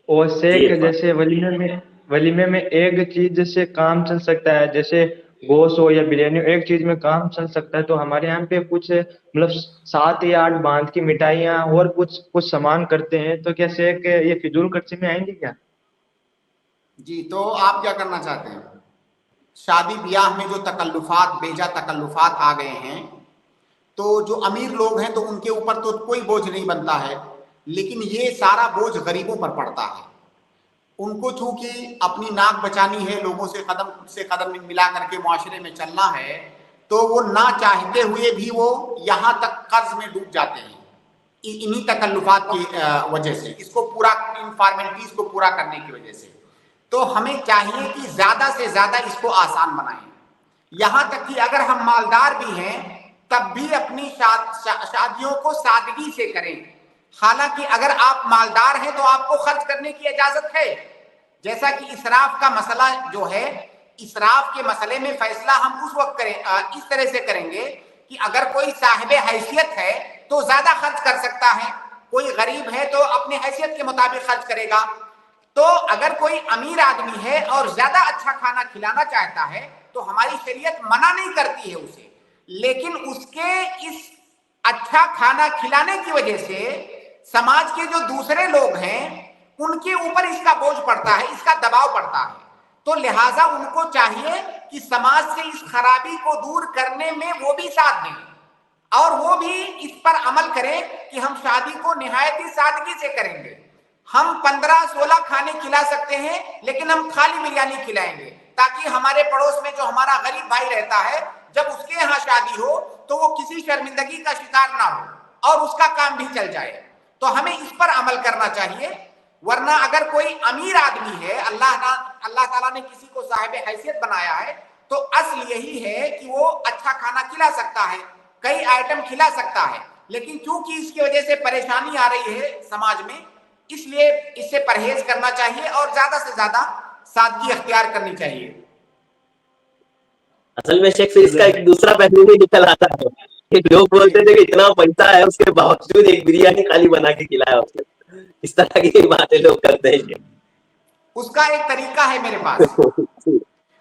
اور جی शेख عرفان۔ जैसे वलीमे में एक चीज से काम चल सकता है, जैसे गोश्त हो या बिरयानी हो, एक चीज में काम चल सकता है। तो हमारे यहाँ पे कुछ मतलब 7 या 8 बांध की मिठाइयाँ और कुछ कुछ सामान करते हैं, तो क्या शेख ये फिजूल खर्ची में आएंगे क्या? जी, तो आप क्या करना चाहते हैं? शादी ब्याह में जो तकल्लुफात, बेजा तकल्लुफात आ गए हैं, तो जो अमीर लोग हैं तो उनके ऊपर तो कोई बोझ नहीं बनता है, लेकिन ये सारा बोझ गरीबों पर पड़ता है। उनको चूंकि अपनी नाक बचानी है, लोगों से कदम मिला करके मुआशरे में चलना है, तो वो ना चाहते हुए भी वो यहाँ तक कर्ज में डूब जाते हैं इन्हीं तकल्लुफात की वजह से, इसको पूरा, इन फॉर्मेलिटीज को पूरा करने की वजह से। तो हमें चाहिए कि ज्यादा से ज्यादा इसको आसान बनाएं। यहाँ तक कि अगर हम मालदार भी हैं तब भी अपनी शादियों को सादगी से करें। हालांकि अगर आप मालदार हैं तो आपको खर्च करने की इजाजत है। जैसा कि इसराफ का मसला जो है, इसराफ के मसले में फैसला हम उस वक्त करें, इस तरह से करेंगे कि अगर कोई साहिबे हैसियत है तो ज्यादा खर्च कर सकता है, कोई गरीब है तो अपनी हैसियत के मुताबिक खर्च करेगा। तो अगर कोई अमीर आदमी है और ज्यादा अच्छा खाना खिलाना चाहता है तो हमारी शरीयत मना नहीं करती है उसे, लेकिन उसके इस अच्छा खाना खिलाने की वजह से समाज के जो दूसरे लोग हैं उनके ऊपर इसका बोझ पड़ता है, इसका दबाव पड़ता है। तो लिहाजा उनको चाहिए कि समाज से इस खराबी को दूर करने में वो भी साथ दें और वो भी इस पर अमल करें कि हम शादी को निहायत ही सादगी से करेंगे। हम 15-16 खाने खिला सकते हैं, लेकिन हम खाली बिरयानी खिलाएंगे ताकि हमारे पड़ोस में जो हमारा गरीब भाई रहता है, जब उसके यहाँ शादी हो तो वो किसी शर्मिंदगी का शिकार ना हो और उसका काम भी चल जाए। तो हमें इस पर अमल करना चाहिए। वरना अगर कोई अमीर आदमी है, अल्लाह ताला ने किसी को साहिब हैसियत बनाया है, तो असल यही है कि वो अच्छा खाना खिला सकता है, कई आइटम खिला सकता है, लेकिन क्योंकि इसकी वजह से परेशानी आ रही है समाज में, इसलिए इससे परहेज करना चाहिए और ज्यादा से ज्यादा सादगी अख्तियार करनी चाहिए। असल में शेख से इसका एक दूसरा पहलू भी निकल आता है कि लोग बोलते थे कि इतना पैसा है उसके बावजूद एक बिरयानी खाली बना के खिलाया उसने। इस तरह की बातें लोग करते हैं। उसका एक तरीका है मेरे पास।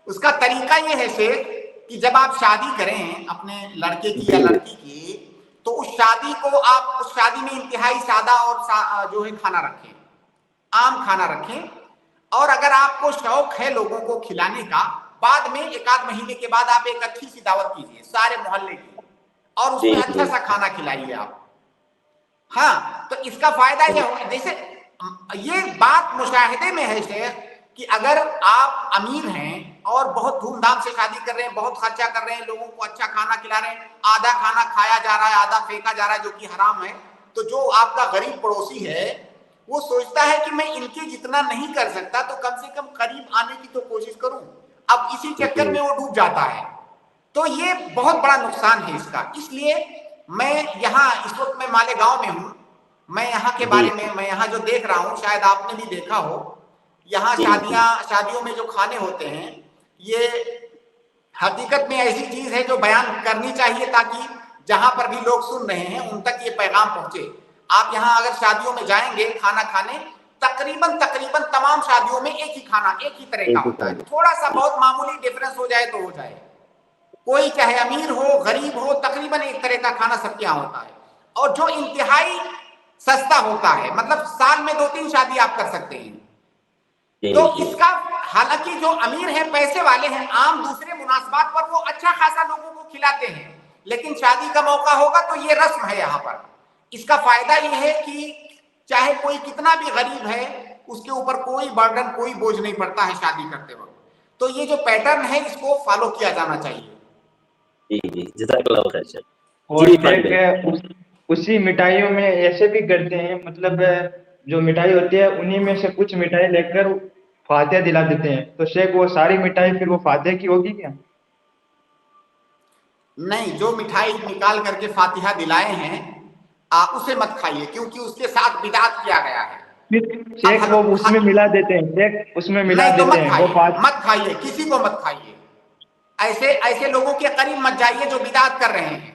उसका तरीका ये है शेख कि जब आप शादी करें अपने लड़के की या लड़की की, तो उस शादी को आप उस शादी में इंतहाई सादा और जो है खाना रखें, आम खाना रखें। और अगर आपको शौक है लोगों को खिलाने का, बाद में 1-8 महीने के बाद आप एक अच्छी सी दावत कीजिए सारे मोहल्ले की और उसमें अच्छा सा खाना खिलाइए आप। हाँ, तो इसका फायदा ये होगा, जैसे ये बात मुशाहिदे में है शेख कि अगर आप अमीर हैं और बहुत धूमधाम से शादी कर रहे हैं, बहुत खर्चा कर रहे हैं, लोगों को अच्छा खाना खिला रहे हैं, आधा खाना खाया जा रहा है, आधा फेंका जा रहा है, जो कि हराम है, तो जो आपका गरीब पड़ोसी है वो सोचता है कि मैं इनके जितना नहीं कर सकता तो कम से कम करीब आने की तो कोशिश करूं। अब इसी चक्कर में वो डूब जाता है। तो ये बहुत बड़ा नुकसान है इसका। इसलिए मैं यहाँ इस वक्त मैं मालेगांव में हूँ, मैं यहाँ के बारे में, मैं यहाँ जो देख रहा हूँ, शायद आपने भी देखा हो, यहाँ शादियों में जो खाने होते हैं, ये हकीकत में ऐसी चीज है जो बयान करनी चाहिए ताकि जहां पर भी लोग सुन रहे हैं उन तक ये पैगाम पहुंचे। आप यहाँ अगर शादियों में जाएंगे खाना खाने, तकरीबन तमाम शादियों में एक ही खाना एक ही तरह का होता है। थोड़ा सा बहुत मामूली डिफरेंस हो जाए तो हो जाए, कोई चाहे अमीर हो गरीब हो, तकरीबन एक तरह का खाना सबके यहाँ होता है। और जो इंतहाई सस्ता होता है, मतलब साल में 2-3 शादी आप कर सकते हैं। तो इसका, हालांकि जो अमीर है, पैसे वाले हैं, आम दूसरे मुनासबात पर वो अच्छा खासा लोगों को खिलाते हैं, लेकिन शादी का मौका होगा तो ये रस्म है यहाँ पर। इसका फायदा ये है कि चाहे कोई कितना भी गरीब है उसके ऊपर कोई बर्डन, कोई बोझ नहीं पड़ता है शादी करते वक्त। तो ये जो पैटर्न है इसको फॉलो किया जाना चाहिए। और उसी मिठाइयों में ऐसे भी करते हैं, मतलब जो मिठाई होती है उन्हीं में से कुछ मिठाई लेकर फातिहा दिला देते हैं, तो शेख वो सारी मिठाई फिर वो फातिहा की होगी क्या? नहीं, जो मिठाई निकाल करके फातिहा दिलाए हैं उसे मत खाइए, क्योंकि उसके साथ बिदात किया गया है। शेख वो उसमें मिला देते हैं, शेख उसमें मिला नहीं तो देते हैं, वो मत खाइए, किसी को मत खाइए। ऐसे लोगों के करीब मत जाइए जो बिदात कर रहे हैं।